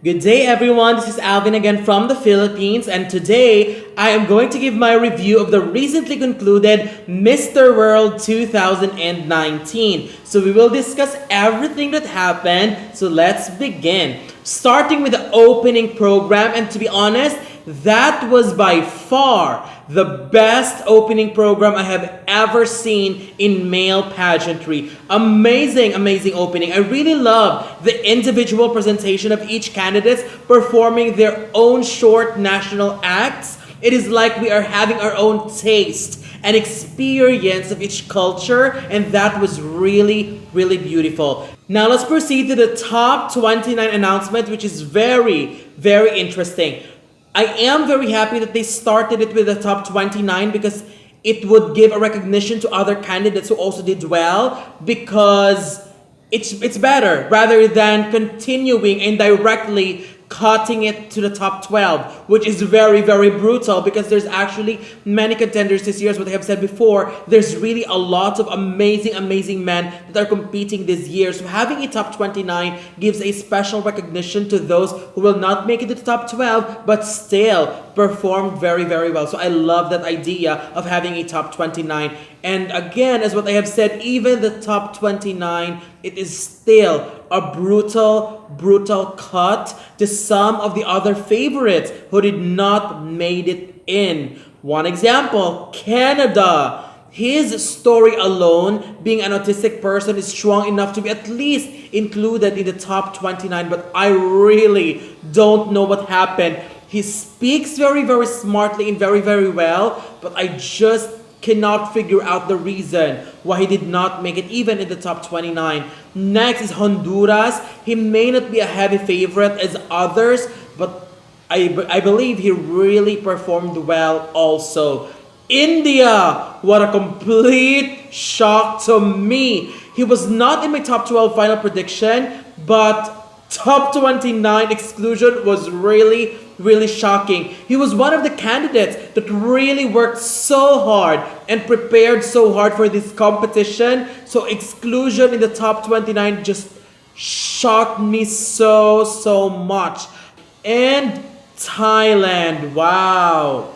Good day, everyone. This is Alvin again from the Philippines, and today I am going to give my review of the recently concluded Mr. World 2019. So we will discuss everything that happened. So let's begin. Starting with the opening program, and to be honest, that was by far the best opening program I have ever seen in male pageantry. Amazing, amazing opening. I really love the individual presentation of each candidate performing their own short national acts. It is like we are having our own taste and experience of each culture, and that was really, really beautiful. Now let's proceed to the top 29 announcement, which is very, very interesting. I am very happy that they started it with the top 29 because it would give a recognition to other candidates who also did well, because it's better rather than continuing and directly cutting it to the top 12, which is very, very brutal because there's actually many contenders this year. As what I have said before, there's really a lot of amazing, amazing men that are competing this year. So having a top 29 gives a special recognition to those who will not make it to the top 12 but still performed very, very well. So I love that idea of having a top 29. And again, as what I have said, even the top 29, it is still a brutal, brutal cut to some of the other favorites who did not made it in. One example, Canada. His story alone, being an autistic person, is strong enough to be at least included in the top 29, but I really don't know what happened. He speaks very, very smartly and very, very well, but I just cannot figure out the reason why he did not make it even in the top 29. Next is Honduras. He may not be a heavy favorite as others, but I believe he really performed well also. India, what a complete shock to me. He was not in my top 12 final prediction, but top 29 exclusion was really, really shocking. He was one of the candidates that really worked so hard and prepared so hard for this competition. So exclusion in the top 29 just shocked me so, so much. And Thailand, wow.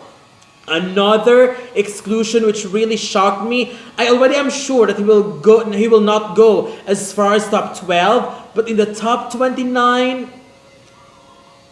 Another exclusion which really shocked me. I already am sure that he will not go as far as top 12, but in the top 29,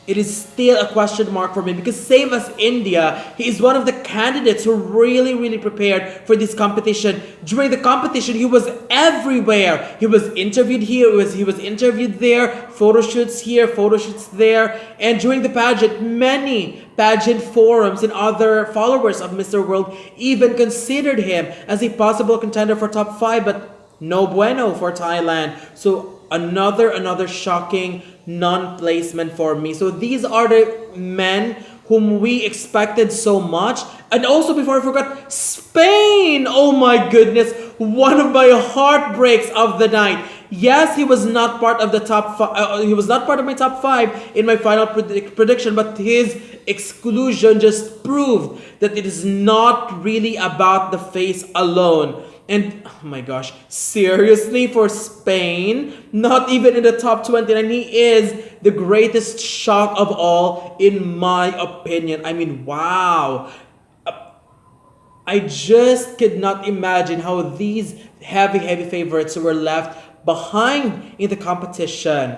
it is still a question mark for me, because same as India, he is one of the candidates who really, really prepared for this competition. During the competition, he was everywhere. He was interviewed here, he was interviewed there, photo shoots here, photo shoots there. And during the pageant, many pageant forums and other followers of Mr. World even considered him as a possible contender for top 5, but no bueno for Thailand. So another shocking non-placement for me. So these are the men whom we expected so much. And also, before I forgot, Spain! Oh my goodness, one of my heartbreaks of the night. Yes, he was not part of the top he was not part of my top 5 in my final prediction, but his exclusion just proved that it is not really about the face alone. And oh my gosh, seriously, for Spain, not even in the top 29, he is the greatest shock of all, in my opinion. I mean, wow. I just could not imagine how these heavy, heavy favorites were left behind in the competition.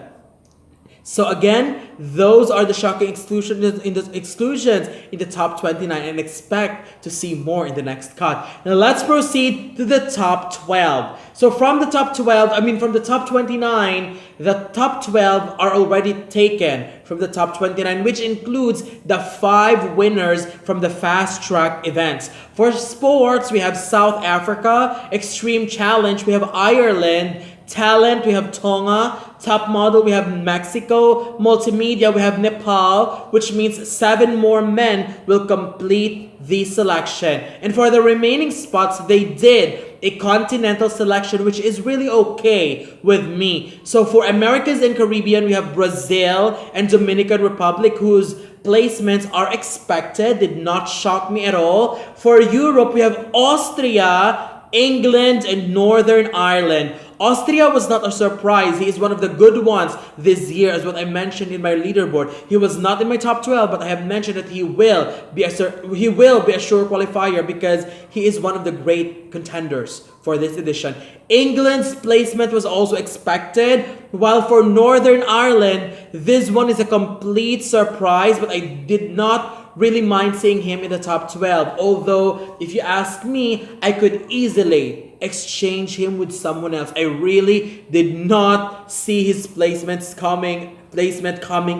So again, those are the shocking exclusions in the top 29, and expect to see more in the next cut. Now let's proceed to the top 12. So from the top 29, the top 12 are already taken from the top 29, which includes the 5 winners from the fast track events. For sports, we have South Africa. Extreme Challenge, we have Ireland. Talent, we have Tonga. Top model, we have Mexico. Multimedia, we have Nepal, which means 7 more men will complete the selection. And for the remaining spots, they did a continental selection, which is really okay with me. So for Americas and Caribbean, we have Brazil and Dominican Republic, whose placements are expected, did not shock me at all. For Europe, we have Austria, England, and Northern Ireland. Austria was not a surprise. He is one of the good ones this year, as what I mentioned in my leaderboard. He was not in my top 12, but I have mentioned that he will be a sure qualifier because he is one of the great contenders for this edition. England's placement was also expected, while for Northern Ireland, this one is a complete surprise, but I did not really mind seeing him in the top 12. Although, if you ask me, I could easily exchange him with someone else. I really did not see his placement coming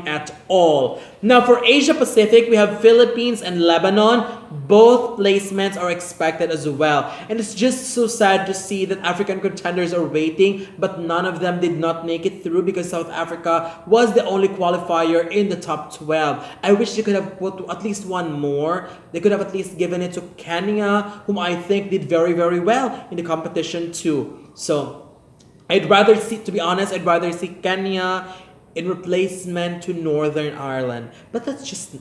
at all. Now for Asia Pacific, we have Philippines and Lebanon. Both placements are expected as well. And it's just so sad to see that African contenders are waiting, but none of them did not make it through because South Africa was the only qualifier in the top 12. I wish they could have put at least one more. They could have at least given it to Kenya, whom I think did very, very well in the competition too. So I'd rather see Kenya in replacement to Northern Ireland. But that's just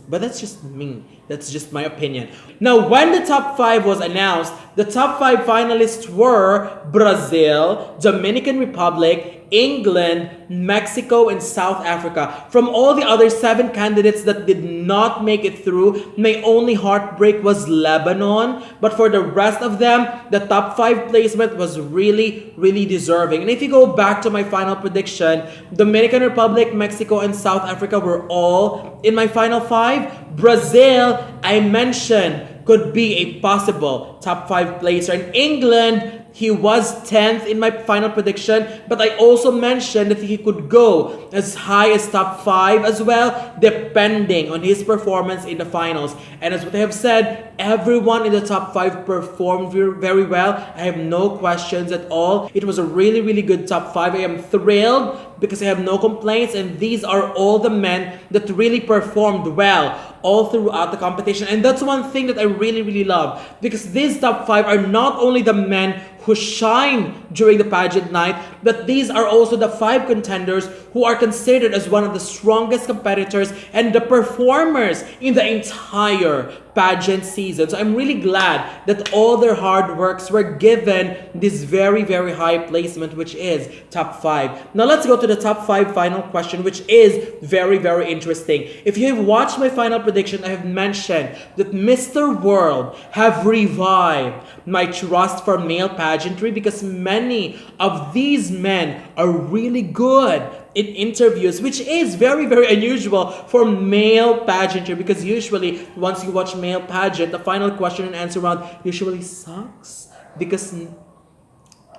me. That's just my opinion. Now, when the top 5 was announced, the top 5 finalists were Brazil, Dominican Republic, England, Mexico, and South Africa. From all the other 7 candidates that did not make it through, my only heartbreak was Lebanon. But for the rest of them, the top 5 placement was really, really deserving. And if you go back to my final prediction, Dominican Republic, Mexico, and South Africa were all in my final 5. Brazil, I mentioned, could be a possible top 5 placer. And England, he was 10th in my final prediction, but I also mentioned that he could go as high as top 5 as well, depending on his performance in the finals. And as what I have said, everyone in the top 5 performed very well. I have no questions at all. It was a really, really good top 5. I am thrilled because I have no complaints, and these are all the men that really performed well all throughout the competition. And that's one thing that I really, really love, because these top 5 are not only the men who shine during the pageant night, but these are also the 5 contenders who are considered as one of the strongest competitors and the performers in the entire pageant season. So I'm really glad that all their hard works were given this very, very high placement, which is top 5. Now let's go to the top 5 final question, which is very, very interesting. If you have watched my final prediction, I have mentioned that Mr. World have revived my trust for male pageantry, because many of these men are really good in interviews, which is very, very unusual for male pageantry, because usually once you watch male pageant, the final question and answer round usually sucks because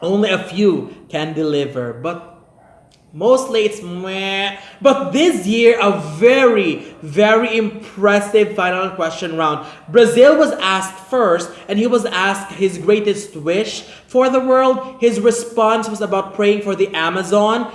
only a few can deliver, but mostly it's meh. But this year, a very, very impressive final question round. Brazil was asked first, and he was asked his greatest wish for the world. His response was about praying for the Amazon.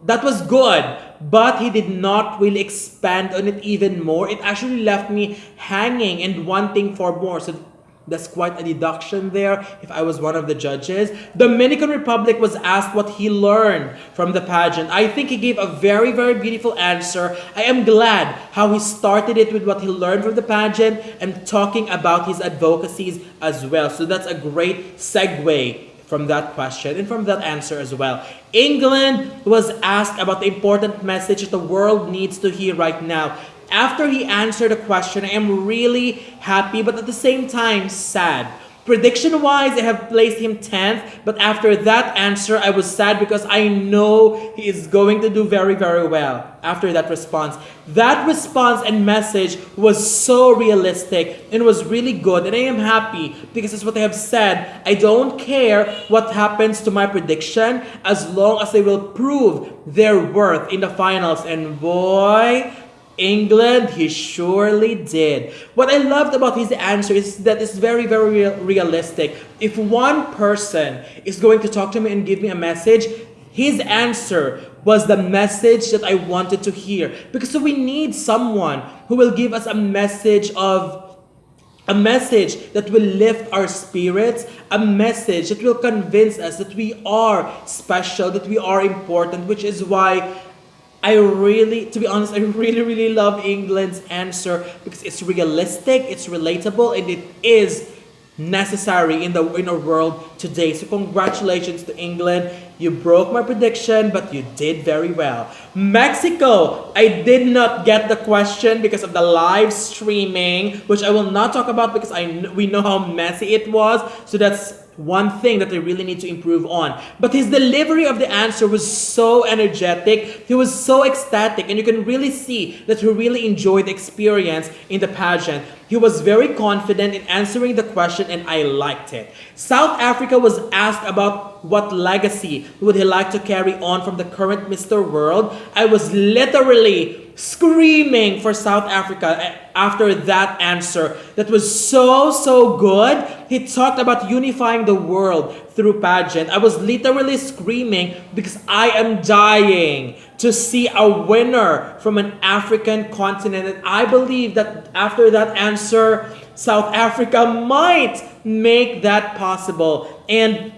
That was good, but he did not really expand on it even more. It actually left me hanging and wanting for more. So that's quite a deduction there if I was one of the judges. Dominican Republic was asked what he learned from the pageant. I think he gave a very, very beautiful answer. I am glad how he started it with what he learned from the pageant and talking about his advocacies as well. So that's a great segue from that question and from that answer as well. England was asked about the important message that the world needs to hear right now. After he answered the question, I am really happy, but at the same time sad. Prediction-wise, I have placed him 10th, but after that answer, I was sad because I know he is going to do very, very well after that response. That response and message was so realistic and was really good, and I am happy because that's what I have said. I don't care what happens to my prediction as long as they will prove their worth in the finals, and boy, England, he surely did. What I loved about his answer is that it's very, very realistic. If one person is going to talk to me and give me a message, his answer was the message that I wanted to hear. Because we need someone who will give us a message that will lift our spirits, a message that will convince us that we are special, that we are important, which is why to be honest, I really, really love England's answer because it's realistic, it's relatable, and it is necessary in our world today. So congratulations to England. You broke my prediction, but you did very well. Mexico, I did not get the question because of the live streaming, which I will not talk about because we know how messy it was. So that's one thing that I really need to improve on. But his delivery of the answer was so energetic. He was so ecstatic, and you can really see that he really enjoyed the experience in the pageant. He was very confident in answering the question, and I liked it. South Africa was asked about what legacy would he like to carry on from the current Mr. World. I was literally screaming for South Africa after that answer. That was so good. He talked about unifying the world through pageant. I was literally screaming because I am dying to see a winner from an African continent. And I believe that after that answer, South Africa might make that possible. And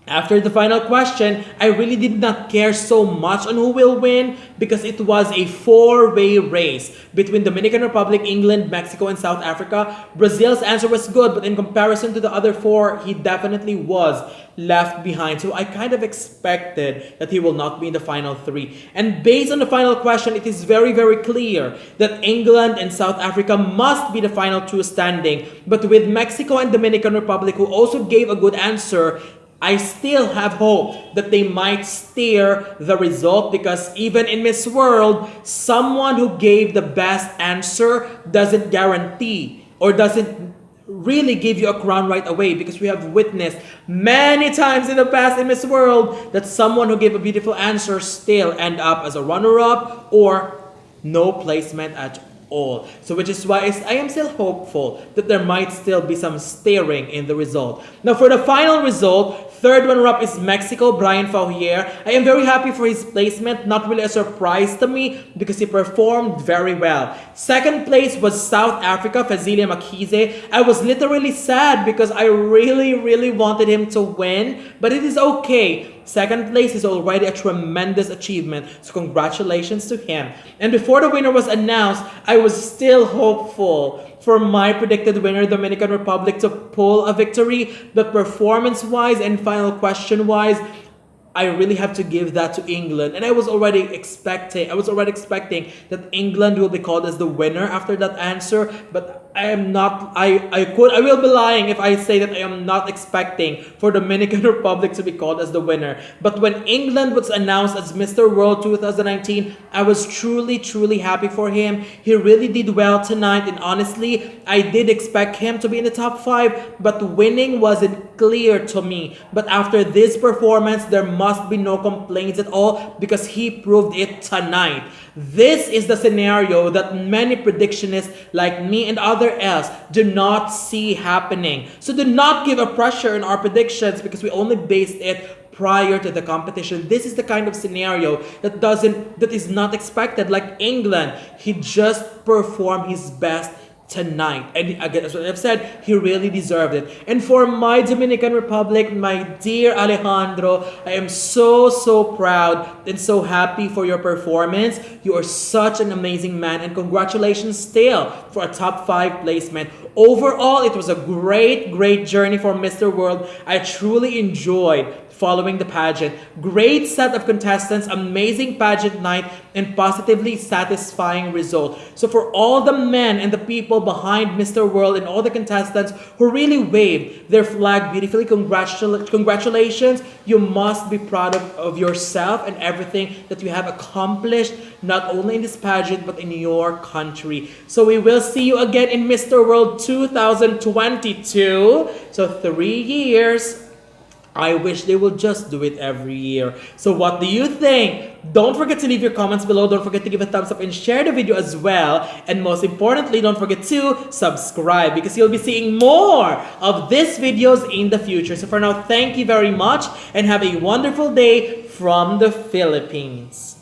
after the final question, I really did not care so much on who will win because it was a four-way race between Dominican Republic, England, Mexico, and South Africa. Brazil's answer was good, but in comparison to the other four, he definitely was left behind. So I kind of expected that he will not be in the final three. And based on the final question, it is very clear that England and South Africa must be the final two standing. But with Mexico and Dominican Republic, who also gave a good answer, I still have hope that they might steer the result, because even in Miss World, someone who gave the best answer doesn't guarantee or doesn't really give you a crown right away, because we have witnessed many times in the past in Miss World that someone who gave a beautiful answer still end up as a runner-up or no placement at all. So which is why I am still hopeful that there might still be some steering in the result. Now for the final result, third runner-up is Mexico, Brian Faugier. I am very happy for his placement. Not really a surprise to me because he performed very well. Second place was South Africa, Fezile Mkhize. I was literally sad because I really wanted him to win, but it is okay. Second place is already a tremendous achievement, so congratulations to him. And before the winner was announced, I was still hopeful for my predicted winner, Dominican Republic, to pull a victory. But performance-wise and final question-wise, I really have to give that to England. And I was already expecting that England will be called as the winner after that answer, but I am not, I will be lying if I say that I am not expecting for Dominican Republic to be called as the winner. But when England was announced as Mr. World 2019, I was truly happy for him. He really did well tonight, and honestly, I did expect him to be in the top 5, but winning wasn't clear to me. But after this performance, there must be no complaints at all because he proved it tonight. This is the scenario that many predictionists like me and others else do not see happening. So do not give a pressure in our predictions because we only based it prior to the competition. This is the kind of scenario that is not expected. Like England, he just performed his best tonight, and again, as I've said, he really deserved it. And for my Dominican Republic, my dear Alejandro, I am so proud and so happy for your performance. You are such an amazing man, and congratulations still for a top 5 placement. Overall, it was a great journey for Mr. World. I truly enjoyed following the pageant. Great set of contestants, amazing pageant night, and positively satisfying result. So for all the men and the people behind Mr. World and all the contestants who really waved their flag beautifully, congratulations. You must be proud of yourself and everything that you have accomplished, not only in this pageant but in your country. So we will see you again in Mr. World 2022. So 3 years. I wish they will just do it every year. So what do you think? Don't forget to leave your comments below. Don't forget to give a thumbs up and share the video as well. And most importantly, don't forget to subscribe because you'll be seeing more of these videos in the future. So for now, thank you very much and have a wonderful day from the Philippines.